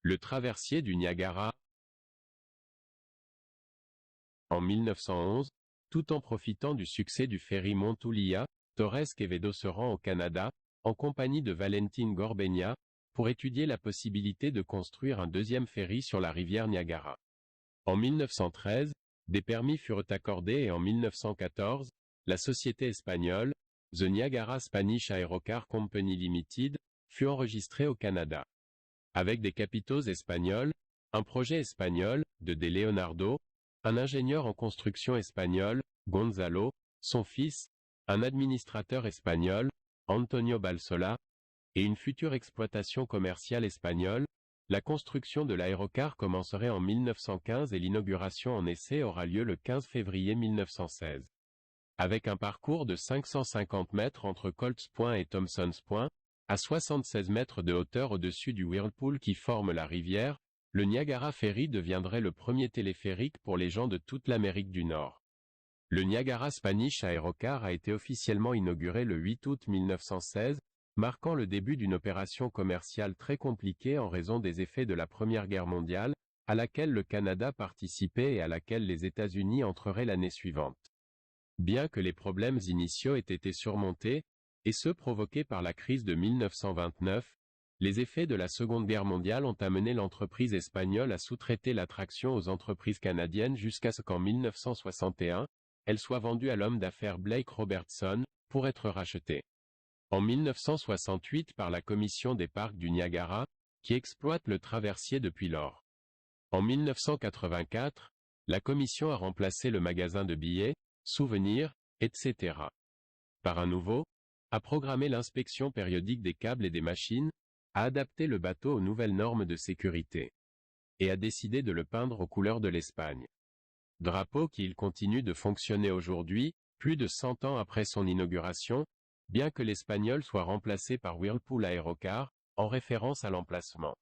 Le traversier du Niagara. En 1911, tout en profitant du succès du ferry Montoulia, Torres Quevedo se rend au Canada, en compagnie de Valentin Gorbenia, pour étudier la possibilité de construire un deuxième ferry sur la rivière Niagara. En 1913, des permis furent accordés et en 1914, la société espagnole, The Niagara Spanish Aerocar Company Limited, fut enregistrée au Canada. Avec des capitaux espagnols, un projet espagnol, de Leonardo, un ingénieur en construction espagnol, Gonzalo, son fils, un administrateur espagnol, Antonio Balsola, et une future exploitation commerciale espagnole, la construction de l'aérocar commencerait en 1915 et l'inauguration en essai aura lieu le 15 février 1916. Avec un parcours de 550 mètres entre Colts Point et Thompson's Point, à 76 mètres de hauteur au-dessus du whirlpool qui forme la rivière, le Niagara Ferry deviendrait le premier téléphérique pour les gens de toute l'Amérique du Nord. Le Niagara Spanish Aerocar a été officiellement inauguré le 8 août 1916, marquant le début d'une opération commerciale très compliquée en raison des effets de la Première Guerre mondiale, à laquelle le Canada participait et à laquelle les États-Unis entreraient l'année suivante. Bien que les problèmes initiaux aient été surmontés, et ceux provoqués par la crise de 1929, les effets de la Seconde Guerre mondiale ont amené l'entreprise espagnole à sous-traiter l'attraction aux entreprises canadiennes jusqu'à ce qu'en 1961, elle soit vendue à l'homme d'affaires Blake Robertson, pour être rachetée. En 1968 par la Commission des parcs du Niagara, qui exploite le traversier depuis lors. En 1984, la Commission a remplacé le magasin de billets, souvenirs, etc. par un nouveau, a programmé l'inspection périodique des câbles et des machines, a adapté le bateau aux nouvelles normes de sécurité, et a décidé de le peindre aux couleurs de l'Espagne. Drapeau qui continue de fonctionner aujourd'hui, plus de 100 ans après son inauguration, bien que l'Espagnol soit remplacé par Whirlpool Aerocar, en référence à l'emplacement.